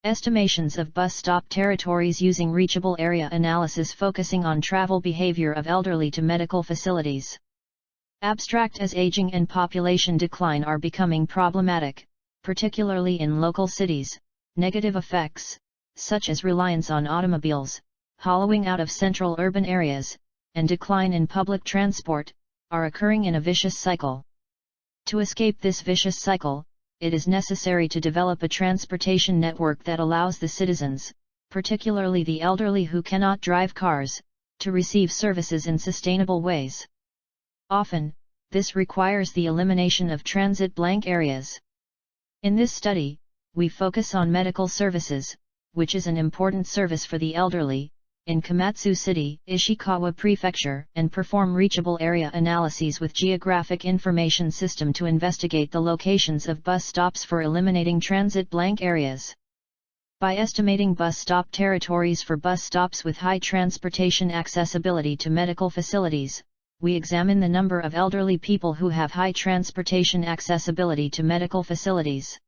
Estimations of bus stop territories using reachable area analysis focusing on travel behavior of elderly to medical facilities. Abstract as aging and population decline are becoming problematic, particularly in local cities. Negative effects, such as reliance on automobiles, hollowing out of central urban areas, and decline in public transport, are occurring in a vicious cycle. To escape this vicious cycle, it is necessary to develop a transportation network that allows the citizens, particularly the elderly who cannot drive cars, to receive services in sustainable ways. Often, this requires the elimination of transit blank areas. In this study, we focus on medical services, which is an important service for the elderly, in Komatsu City, Ishikawa Prefecture, and perform reachable area analyses with Geographic Information System to investigate the locations of bus stops for eliminating transit blank areas. By estimating bus stop territories for bus stops with high transportation accessibility to medical facilities, we examine the number of elderly people who have high transportation accessibility to medical facilities.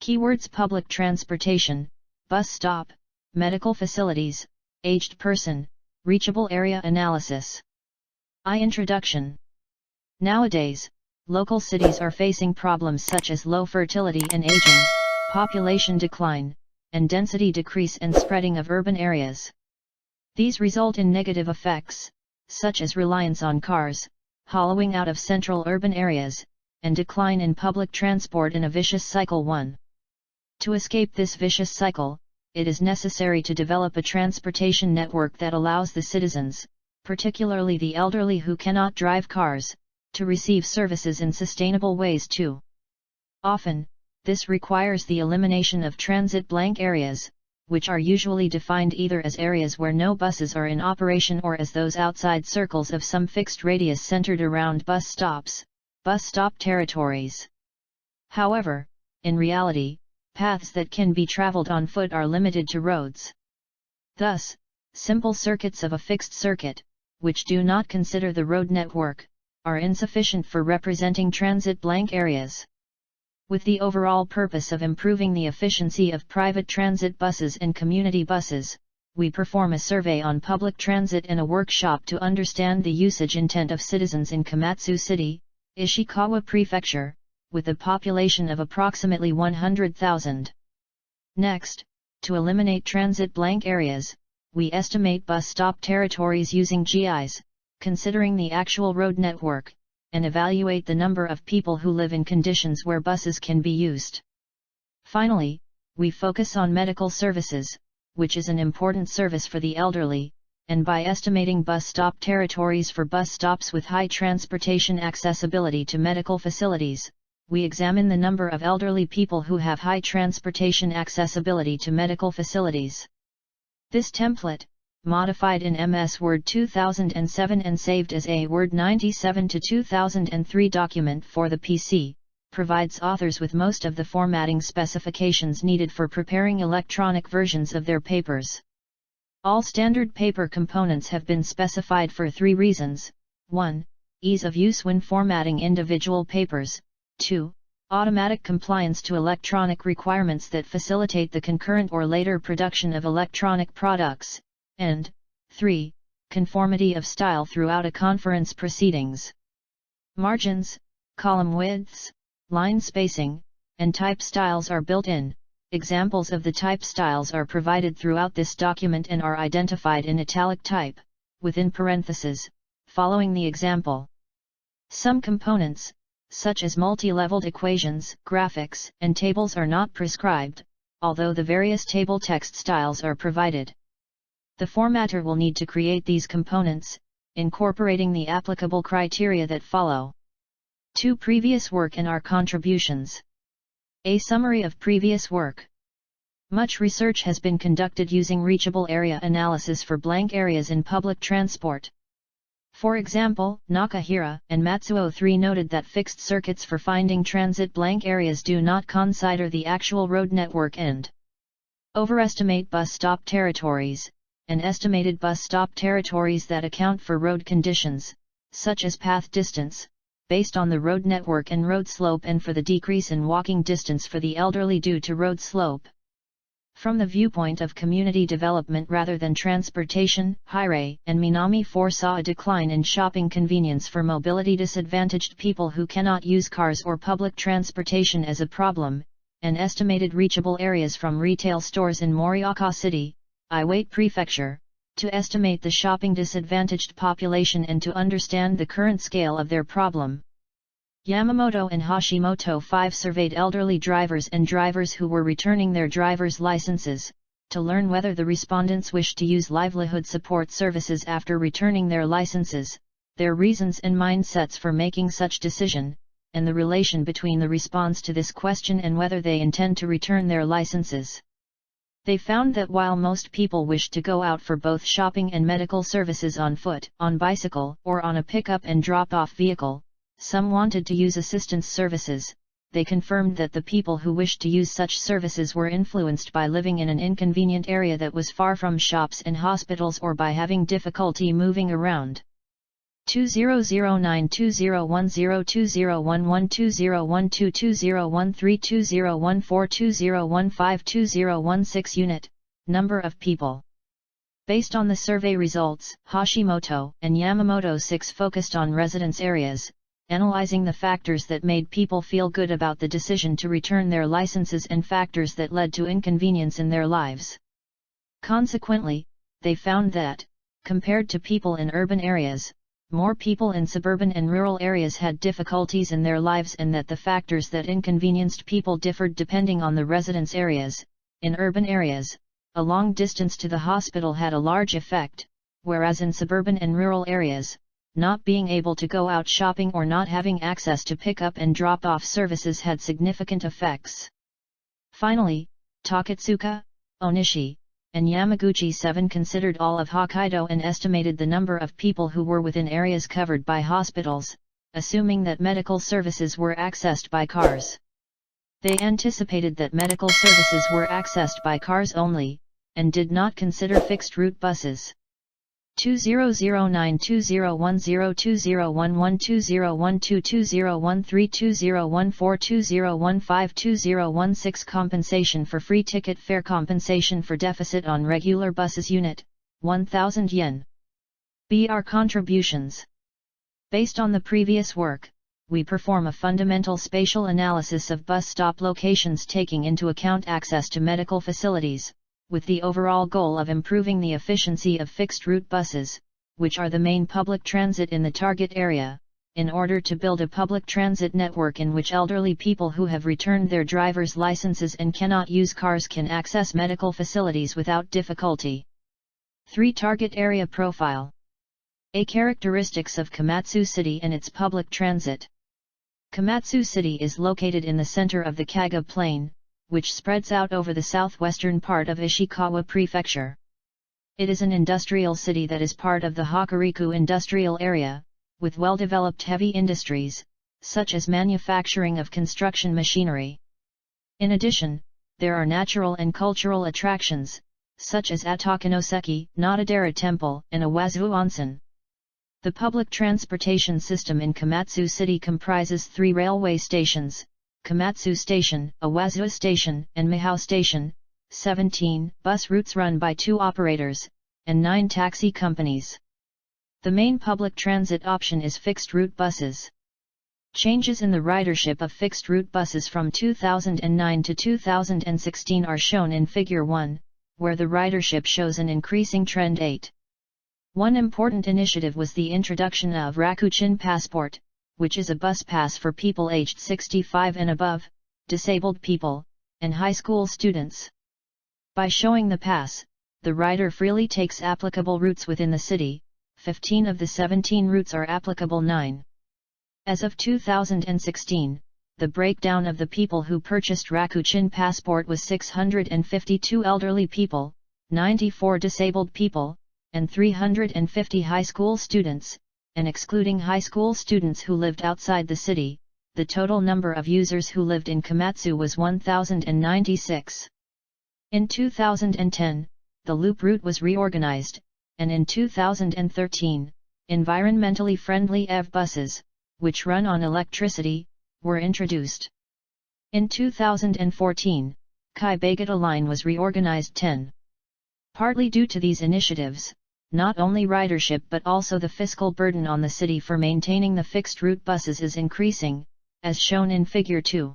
Keywords: public transportation, bus stop, medical facilities, aged person, reachable area analysis. Introduction. Nowadays, local cities are facing problems such as low fertility and aging, population decline, and density decrease and spreading of urban areas. These result in negative effects, such as reliance on cars, hollowing out of central urban areas, and decline in public transport in a vicious cycle. 1. To escape this vicious cycle, it is necessary to develop a transportation network that allows the citizens, particularly the elderly who cannot drive cars, to receive services in sustainable ways too. Often, this requires the elimination of transit blank areas, which are usually defined either as areas where no buses are in operation or as those outside circles of some fixed radius centered around bus stops, bus stop territories. However, in reality, paths that can be traveled on foot are limited to roads. Thus, simple circuits of a fixed circuit, which do not consider the road network, are insufficient for representing transit blank areas. With the overall purpose of improving the efficiency of private transit buses and community buses, we perform a survey on public transit in a workshop to understand the usage intent of citizens in Komatsu City, Ishikawa Prefecture, with a population of approximately 100,000. Next, to eliminate transit blank areas, we estimate bus stop territories using GIs, considering the actual road network, and evaluate the number of people who live in conditions where buses can be used. Finally, we focus on medical services, which is an important service for the elderly, and by estimating bus stop territories for bus stops with high transportation accessibility to medical facilities, we examine the number of elderly people who have high transportation accessibility to medical facilities. This template, modified in MS Word 2007 and saved as a Word 97 to 2003 document for the PC, provides authors with most of the formatting specifications needed for preparing electronic versions of their papers. All standard paper components have been specified for 3 reasons: 1. Ease of use when formatting individual papers, 2. Automatic compliance to electronic requirements that facilitate the concurrent or later production of electronic products, and 3. Conformity of style throughout a conference proceedings. Margins, column widths, line spacing, and type styles are built in. Examples of the type styles are provided throughout this document and are identified in italic type, within parentheses, following the example. Some components, such as multi-leveled equations, graphics, and tables are not prescribed, although the various table text styles are provided. The formatter will need to create these components, incorporating the applicable criteria that follow. 2. Previous work and our contributions. A summary of previous work. Much research has been conducted using reachable area analysis for blank areas in public transport. For example, Nakahira and Matsuo 3 noted that fixed circuits for finding transit blank areas do not consider the actual road network and overestimate bus stop territories, and estimated bus stop territories that account for road conditions, such as path distance, based on the road network and road slope, and for the decrease in walking distance for the elderly due to road slope. From the viewpoint of community development rather than transportation, Hirei and Minami foresaw a decline in shopping convenience for mobility disadvantaged people who cannot use cars or public transportation as a problem, and estimated reachable areas from retail stores in Morisaki City, Iwate Prefecture, to estimate the shopping disadvantaged population and to understand the current scale of their problem. Yamamoto and Hashimoto 5 surveyed elderly drivers and drivers who were returning their driver's licenses, to learn whether the respondents wished to use livelihood support services after returning their licenses, their reasons and mindsets for making such decision, and the relation between the response to this question and whether they intend to return their licenses. They found that while most people wished to go out for both shopping and medical services on foot, on bicycle, or on a pick-up and drop-off vehicle, some wanted to use assistance services. They confirmed that the people who wished to use such services were influenced by living in an inconvenient area that was far from shops and hospitals or by having difficulty moving around. 2009-2010-2011-2012-2013-2014-2015-2016 unit, number of people. Based on the survey results, Hashimoto and Yamamoto 6 focused on residence areas, analyzing the factors that made people feel good about the decision to return their licenses and factors that led to inconvenience in their lives. Consequently, they found that, compared to people in urban areas, more people in suburban and rural areas had difficulties in their lives and that the factors that inconvenienced people differed depending on the residence areas. In urban areas, a long distance to the hospital had a large effect, whereas in suburban and rural areas, not being able to go out shopping or not having access to pick-up and drop-off services had significant effects. Finally, Takatsuka, Onishi, and Yamaguchi 7 considered all of Hokkaido and estimated the number of people who were within areas covered by hospitals, assuming that medical services were accessed by cars. They anticipated that medical services were accessed by cars only, and did not consider fixed-route buses. 2009-2010-2012-2013-2014-2015-2016 compensation for free ticket fare compensation for deficit on regular buses unit, 1,000 yen. BR contributions. Based on the previous work, we perform a fundamental spatial analysis of bus stop locations taking into account access to medical facilities, with the overall goal of improving the efficiency of fixed-route buses, which are the main public transit in the target area, in order to build a public transit network in which elderly people who have returned their driver's licenses and cannot use cars can access medical facilities without difficulty. 3. Target area profile. A. Characteristics of Komatsu City and its public transit. Komatsu City is located in the center of the Kaga Plain, which spreads out over the southwestern part of Ishikawa Prefecture. It is an industrial city that is part of the Hokuriku industrial area, with well-developed heavy industries, such as manufacturing of construction machinery. In addition, there are natural and cultural attractions, such as Atakanoseki, Nadadera Temple, and Awazu Onsen. The public transportation system in Komatsu City comprises 3 railway stations, Komatsu Station, Awazu Station, and Mihao Station, 17 bus routes run by 2 operators, and 9 taxi companies. The main public transit option is fixed-route buses. Changes in the ridership of fixed-route buses from 2009 to 2016 are shown in Figure 1, where the ridership shows an increasing trend. 8. One important initiative was the introduction of Rakuchin Passport, which is a bus pass for people aged 65 and above, disabled people, and high school students. By showing the pass, the rider freely takes applicable routes within the city. 15 of the 17 routes are applicable. 9. As of 2016, the breakdown of the people who purchased Rakuchin Passport was 652 elderly people, 94 disabled people, and 350 high school students, and excluding high school students who lived outside the city, the total number of users who lived in Komatsu was 1,096. In 2010, the loop route was reorganized, and in 2013, environmentally friendly EV buses, which run on electricity, were introduced. In 2014, Kai-Bagata line was reorganized 10. Partly due to these initiatives, not only ridership but also the fiscal burden on the city for maintaining the fixed-route buses is increasing, as shown in Figure 2.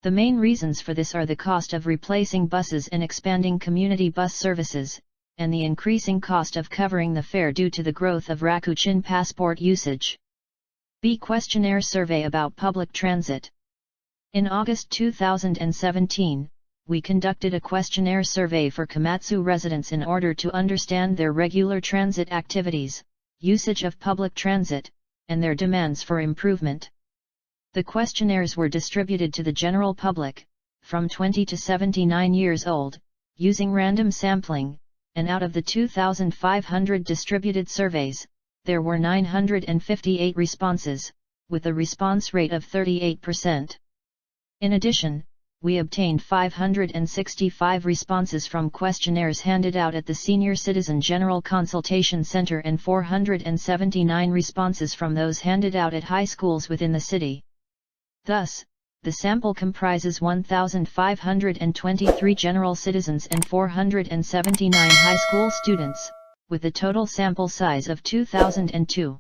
The main reasons for this are the cost of replacing buses and expanding community bus services, and the increasing cost of covering the fare due to the growth of Rakuchin passport usage. B. Questionnaire survey about public transit. In August 2017, we conducted a questionnaire survey for Komatsu residents in order to understand their regular transit activities, usage of public transit, and their demands for improvement. The questionnaires were distributed to the general public, from 20 to 79 years old, using random sampling, and out of the 2,500 distributed surveys, there were 958 responses, with a response rate of 38%. In addition, we obtained 565 responses from questionnaires handed out at the Senior Citizen General Consultation Center and 479 responses from those handed out at high schools within the city. Thus, the sample comprises 1,523 general citizens and 479 high school students, with a total sample size of 2,002.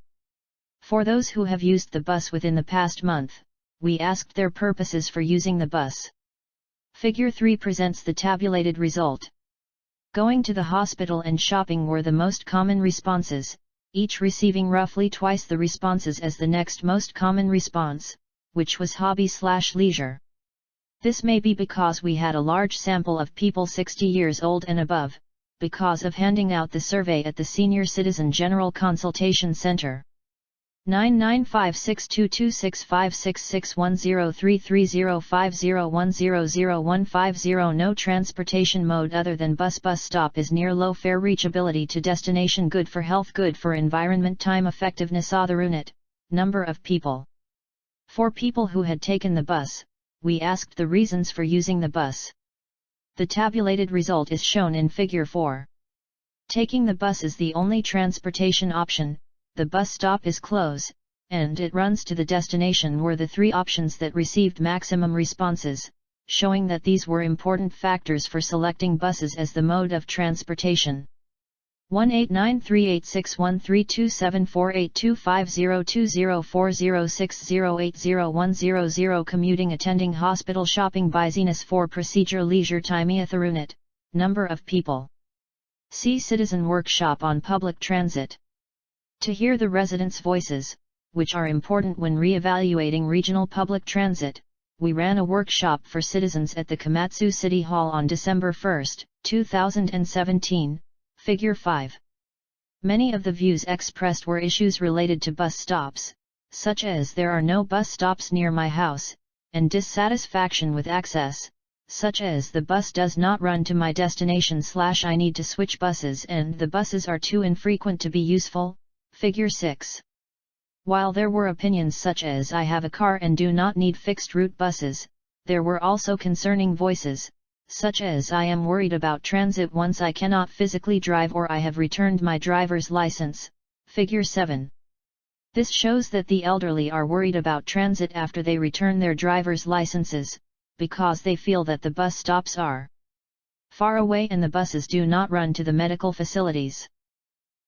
For those who have used the bus within the past month, we asked their purposes for using the bus. Figure 3 presents the tabulated result. Going to the hospital and shopping were the most common responses, each receiving roughly twice the responses as the next most common response, which was hobby/leisure. This may be because we had a large sample of people 60 years old and above, because of handing out the survey at the Senior Citizen General Consultation Center. 99562265610330501000150 No transportation mode other than bus stop is near low fare reachability to destination good for health good for environment time effectiveness Otherunit, number of people. For people who had taken the bus, we asked the reasons for using the bus. The tabulated result is shown in Figure 4. Taking the bus is the only transportation option, the bus stop is close, and it runs to the destination were the three options that received maximum responses, showing that these were important factors for selecting buses as the mode of transportation. 1893861327482502040608010 Commuting attending hospital shopping business for procedure leisure time Etherunit, number of people. See Citizen Workshop on Public Transit. To hear the residents' voices, which are important when re-evaluating regional public transit, we ran a workshop for citizens at the Komatsu City Hall on December 1, 2017. Figure 5. Many of the views expressed were issues related to bus stops, such as there are no bus stops near my house, and dissatisfaction with access, such as the bus does not run to my destination / I need to switch buses and the buses are too infrequent to be useful. Figure 6. While there were opinions such as I have a car and do not need fixed route buses, there were also concerning voices, such as I am worried about transit once I cannot physically drive or I have returned my driver's license. Figure 7. This shows that the elderly are worried about transit after they return their driver's licenses, because they feel that the bus stops are far away and the buses do not run to the medical facilities.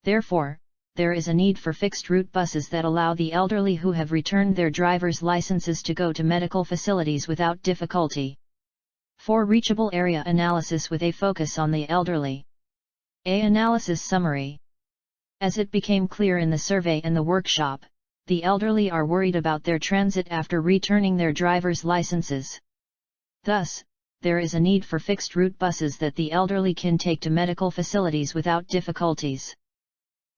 Therefore, there is a need for fixed-route buses that allow the elderly who have returned their driver's licenses to go to medical facilities without difficulty. For reachable area analysis with a focus on the elderly. A analysis summary. As it became clear in the survey and the workshop, the elderly are worried about their transit after returning their driver's licenses. Thus, there is a need for fixed-route buses that the elderly can take to medical facilities without difficulties.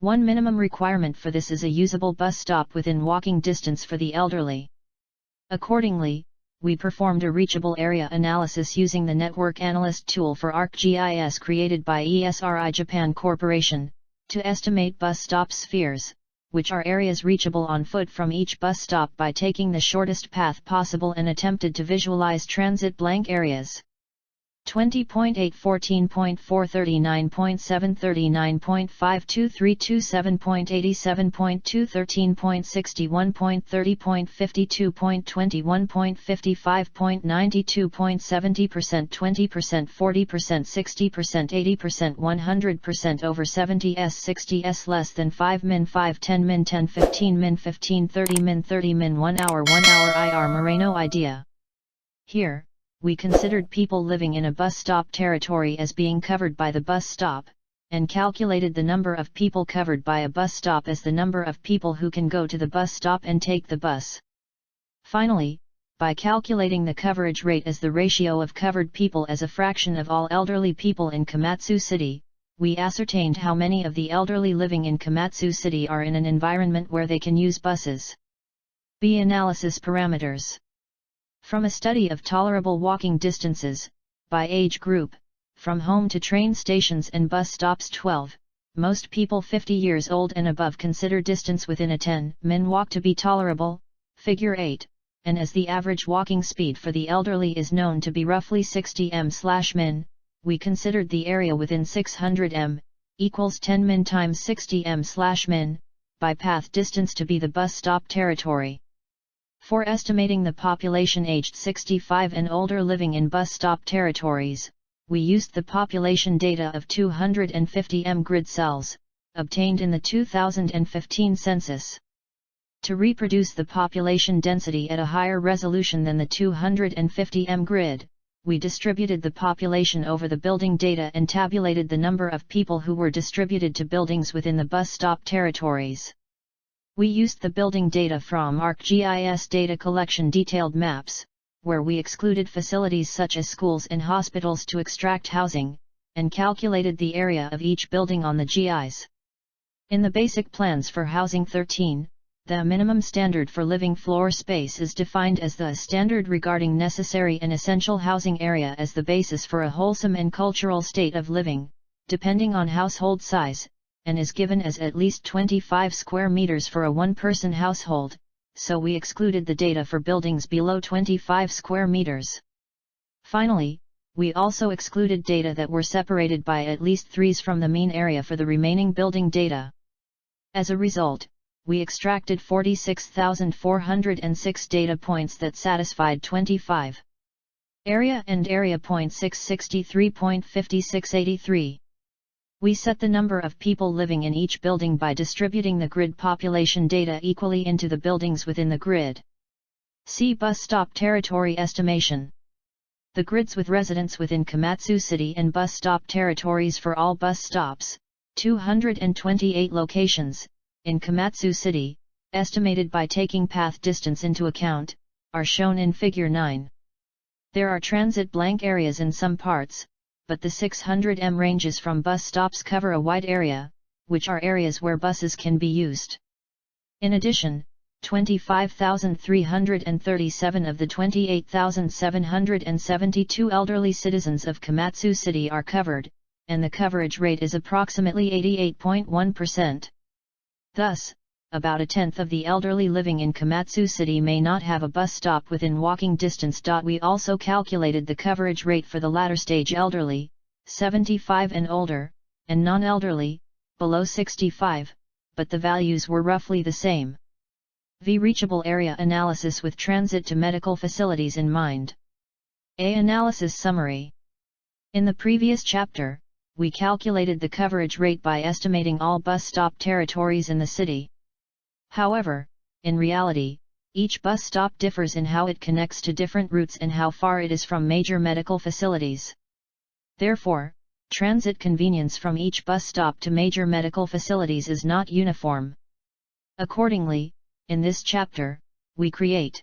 One minimum requirement for this is a usable bus stop within walking distance for the elderly. Accordingly, we performed a reachable area analysis using the Network Analyst tool for ArcGIS created by ESRI Japan Corporation, to estimate bus stop spheres, which are areas reachable on foot from each bus stop by taking the shortest path possible and attempted to visualize transit blank areas. 20.8 14.4 39.7 39.5 2327.87.2 13.61.30.52.21.55.92.70% 20% 40% 60% 80% 100% over 70s 60s less than 5 min 5 10 min 10 15 min 15 30 min 30 min 1 hour IR Moreno idea. Here, we considered people living in a bus stop territory as being covered by the bus stop, and calculated the number of people covered by a bus stop as the number of people who can go to the bus stop and take the bus. Finally, by calculating the coverage rate as the ratio of covered people as a fraction of all elderly people in Komatsu City, we ascertained how many of the elderly living in Komatsu City are in an environment where they can use buses. B. Analysis parameters. From a study of tolerable walking distances, by age group, from home to train stations and bus stops 12, most people 50 years old and above consider distance within a 10 min walk to be tolerable, figure 8, and as the average walking speed for the elderly is known to be roughly 60 m/min, we considered the area within 600 m, equals 10 min times 60 m/min, by path distance to be the bus stop territory. For estimating the population aged 65 and older living in bus stop territories, we used the population data of 250 m-grid cells, obtained in the 2015 census. To reproduce the population density at a higher resolution than the 250 m-grid, we distributed the population over the building data and tabulated the number of people who were distributed to buildings within the bus stop territories. We used the building data from ArcGIS data collection detailed maps, where we excluded facilities such as schools and hospitals to extract housing, and calculated the area of each building on the GIs. In the basic plans for Housing 13, the minimum standard for living floor space is defined as the standard regarding necessary and essential housing area as the basis for a wholesome and cultural state of living, depending on household size, and is given as at least 25 square meters for a one-person household, so we excluded the data for buildings below 25 square meters. Finally, we also excluded data that were separated by at least 3s from the mean area for the remaining building data. As a result, we extracted 46,406 data points that satisfied 25 area and area point 663.5683. We set the number of people living in each building by distributing the grid population data equally into the buildings within the grid. See bus stop territory estimation. The grids with residents within Komatsu City and bus stop territories for all bus stops, 228 locations, in Komatsu City, estimated by taking path distance into account, are shown in Figure 9. There are transit blank areas in some parts, but the 600 m ranges from bus stops cover a wide area, which are areas where buses can be used. In addition, 25,337 of the 28,772 elderly citizens of Komatsu City are covered, and the coverage rate is approximately 88.1%. Thus, about a tenth of the elderly living in Komatsu City may not have a bus stop within walking distance. We also calculated the coverage rate for the latter stage elderly, 75 and older, and non-elderly, below 65, but the values were roughly the same. V. Reachable area analysis with transit to medical facilities in mind. A. Analysis summary. In the previous chapter, we calculated the coverage rate by estimating all bus stop territories in the city. However, in reality, each bus stop differs in how it connects to different routes and how far it is from major medical facilities. Therefore, transit convenience from each bus stop to major medical facilities is not uniform. Accordingly, in this chapter, we create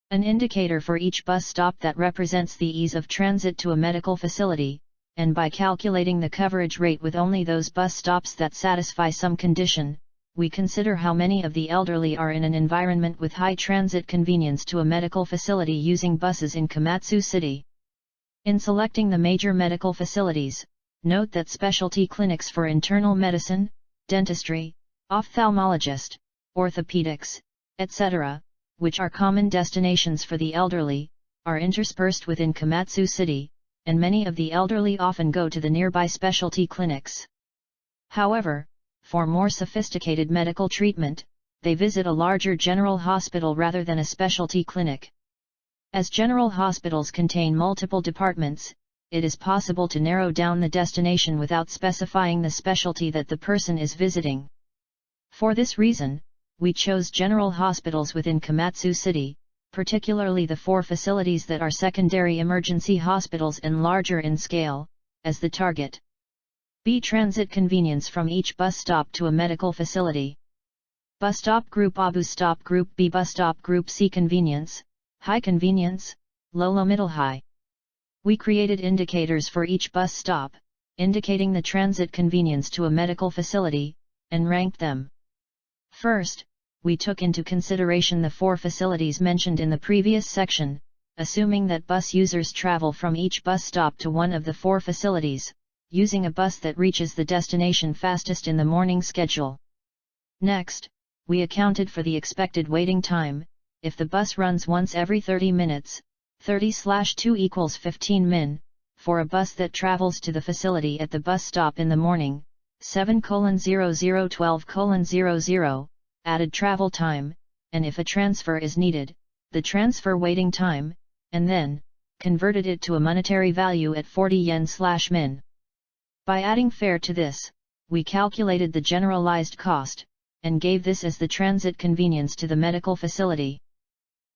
an indicator for each bus stop that represents the ease of transit to a medical facility, and by calculating the coverage rate with only those bus stops that satisfy some condition, we consider how many of the elderly are in an environment with high transit convenience to a medical facility using buses in Komatsu City. In selecting the major medical facilities, note that specialty clinics for internal medicine, dentistry, ophthalmologist, orthopedics, etc., which are common destinations for the elderly, are interspersed within Komatsu City, and many of the elderly often go to the nearby specialty clinics. However, for more sophisticated medical treatment, they visit a larger general hospital rather than a specialty clinic. As general hospitals contain multiple departments, it is possible to narrow down the destination without specifying the specialty that the person is visiting. For this reason, we chose general hospitals within Komatsu City, particularly the 4 facilities that are secondary emergency hospitals and larger in scale, as the target. B. Transit convenience from each bus stop to a medical facility. Bus stop group A. Bus stop group B. Bus stop group C. Convenience, high convenience, low middle high. We created indicators for each bus stop, indicating the transit convenience to a medical facility, and ranked them. First, we took into consideration the 4 facilities mentioned in the previous section, assuming that bus users travel from each bus stop to one of the 4 facilities, using a bus that reaches the destination fastest in the morning schedule. Next, we accounted for the expected waiting time, if the bus runs once every 30 minutes, 30/2 equals 15 min, for a bus that travels to the facility at the bus stop in the morning, 7:00-12:00, added travel time, and if a transfer is needed, the transfer waiting time, and then, converted it to a monetary value at 40 yen/min. By adding fare to this, we calculated the generalized cost, and gave this as the transit convenience to the medical facility.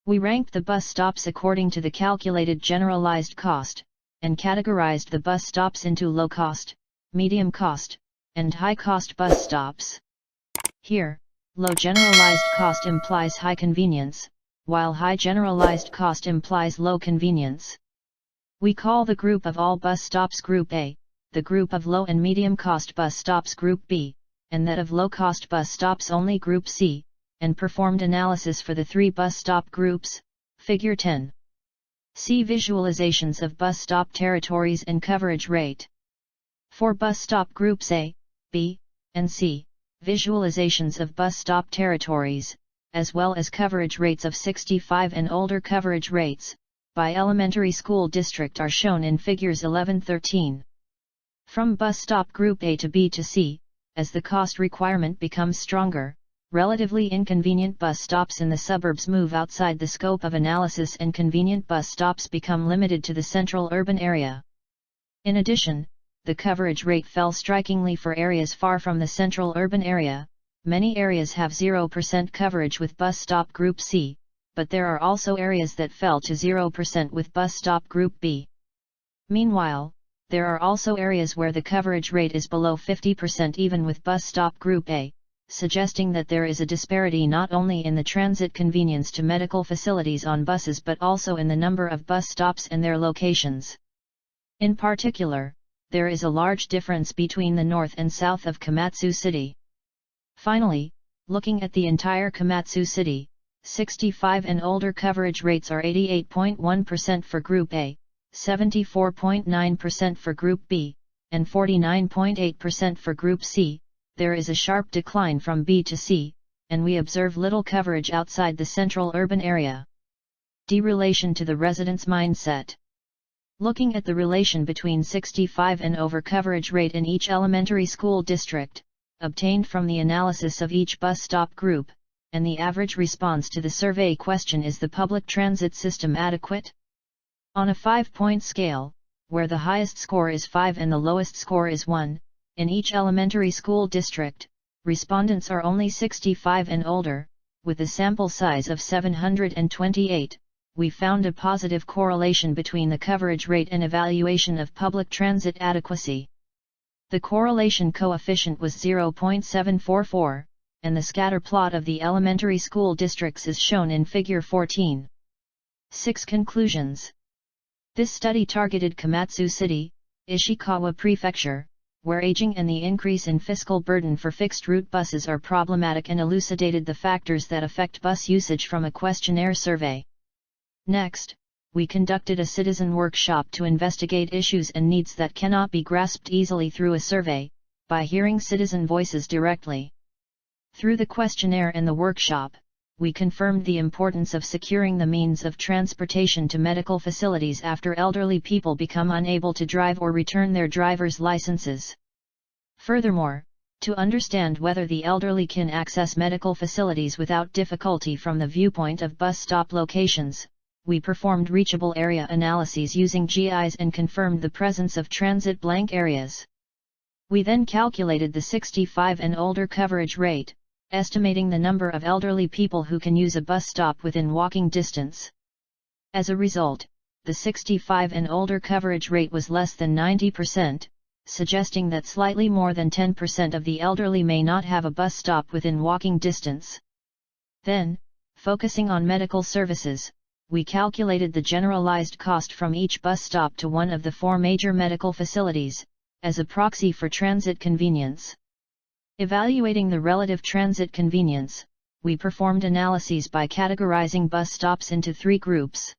We ranked the bus stops according to the calculated generalized cost, and categorized the bus stops into low-cost, medium-cost, and high-cost bus stops. Here, low generalized cost implies high convenience, while high generalized cost implies low convenience. We call the group of all bus stops Group A, the group of low and medium cost bus stops Group B, and that of low cost bus stops only Group C, and performed analysis for the 3 bus stop groups, Figure 10. See visualizations of bus stop territories and coverage rate. For bus stop groups A, B, and C, visualizations of bus stop territories, as well as coverage rates of 65 and older coverage rates, by elementary school district are shown in figures 11-13. From bus stop group A to B to C, as the cost requirement becomes stronger, relatively inconvenient bus stops in the suburbs move outside the scope of analysis and convenient bus stops become limited to the central urban area. In addition, the coverage rate fell strikingly for areas far from the central urban area. Many areas have 0% coverage with bus stop group C, but there are also areas that fell to 0% with bus stop group B. Meanwhile, there are also areas where the coverage rate is below 50% even with bus stop group A, suggesting that there is a disparity not only in the transit convenience to medical facilities on buses but also in the number of bus stops and their locations. In particular, there is a large difference between the north and south of Komatsu City. Finally, looking at the entire Komatsu City, 65 and older coverage rates are 88.1% for Group A, 74.9% for Group B, and 49.8% for Group C. There is a sharp decline from B to C, and we observe little coverage outside the central urban area. D. Relation to the resident's mindset. Looking at the relation between 65 and over coverage rate in each elementary school district, obtained from the analysis of each bus stop group, and the average response to the survey question: is the public transit system adequate? On a 5-point scale, where the highest score is 5 and the lowest score is 1, in each elementary school district, respondents are only 65 and older. With a sample size of 728, we found a positive correlation between the coverage rate and evaluation of public transit adequacy. The correlation coefficient was 0.744, and the scatter plot of the elementary school districts is shown in Figure 14. 6. Conclusions. This study targeted Komatsu City, Ishikawa Prefecture, where aging and the increase in fiscal burden for fixed-route buses are problematic, and elucidated the factors that affect bus usage from a questionnaire survey. Next, we conducted a citizen workshop to investigate issues and needs that cannot be grasped easily through a survey, by hearing citizen voices directly. Through the questionnaire and the workshop, we confirmed the importance of securing the means of transportation to medical facilities after elderly people become unable to drive or return their driver's licenses. Furthermore, to understand whether the elderly can access medical facilities without difficulty from the viewpoint of bus stop locations, we performed reachable area analyses using GIs and confirmed the presence of transit blank areas. We then calculated the 65 and older coverage rate, estimating the number of elderly people who can use a bus stop within walking distance. As a result, the 65 and older coverage rate was less than 90%, suggesting that slightly more than 10% of the elderly may not have a bus stop within walking distance. Then, focusing on medical services, we calculated the generalized cost from each bus stop to one of the 4 major medical facilities, as a proxy for transit convenience. Evaluating the relative transit convenience, we performed analyses by categorizing bus stops into 3 groups.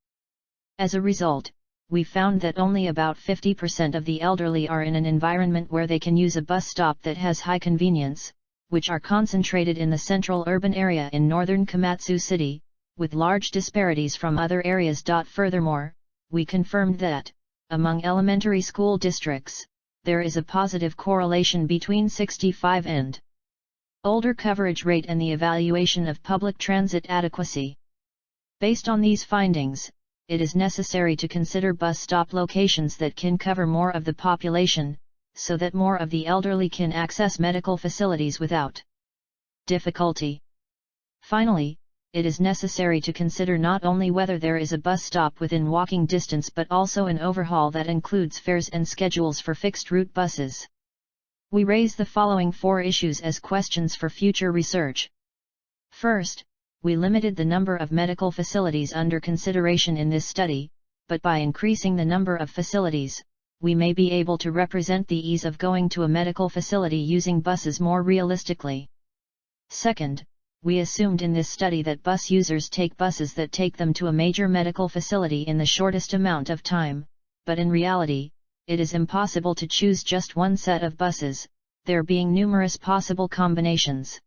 As a result, we found that only about 50% of the elderly are in an environment where they can use a bus stop that has high convenience, which are concentrated in the central urban area in northern Komatsu City, with large disparities from other areas. Furthermore, we confirmed that, among elementary school districts, there is a positive correlation between 65 and older coverage rate and the evaluation of public transit adequacy. Based on these findings, it is necessary to consider bus stop locations that can cover more of the population, so that more of the elderly can access medical facilities without difficulty. Finally, it is necessary to consider not only whether there is a bus stop within walking distance but also an overhaul that includes fares and schedules for fixed-route buses. We raise the following 4 issues as questions for future research. First, we limited the number of medical facilities under consideration in this study, but by increasing the number of facilities, we may be able to represent the ease of going to a medical facility using buses more realistically. Second, we assumed in this study that bus users take buses that take them to a major medical facility in the shortest amount of time, but in reality, it is impossible to choose just one set of buses, there being numerous possible combinations.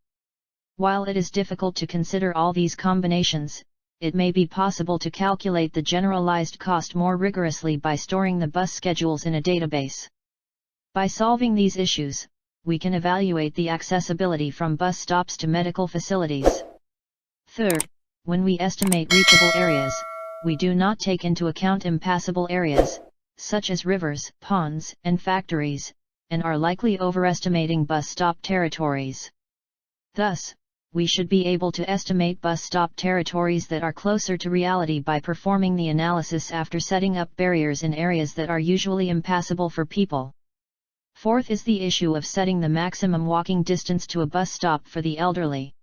While it is difficult to consider all these combinations, it may be possible to calculate the generalized cost more rigorously by storing the bus schedules in a database. By solving these issues, we can evaluate the accessibility from bus stops to medical facilities. Third, when we estimate reachable areas, we do not take into account impassable areas, such as rivers, ponds, and factories, and are likely overestimating bus stop territories. Thus, we should be able to estimate bus stop territories that are closer to reality by performing the analysis after setting up barriers in areas that are usually impassable for people. Fourth is the issue of setting the maximum walking distance to a bus stop for the elderly.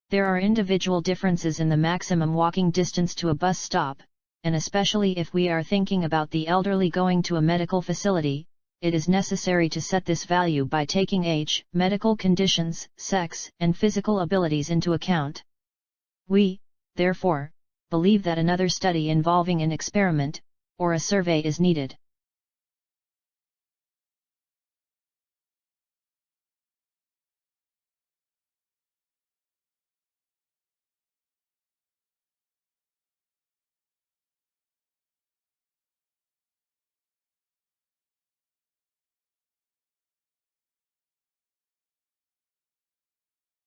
There are individual differences in the maximum walking distance to a bus stop, and especially if we are thinking about the elderly going to a medical facility, it is necessary to set this value by taking age, medical conditions, sex, and physical abilities into account. We, therefore, believe that another study involving an experiment, or a survey is needed.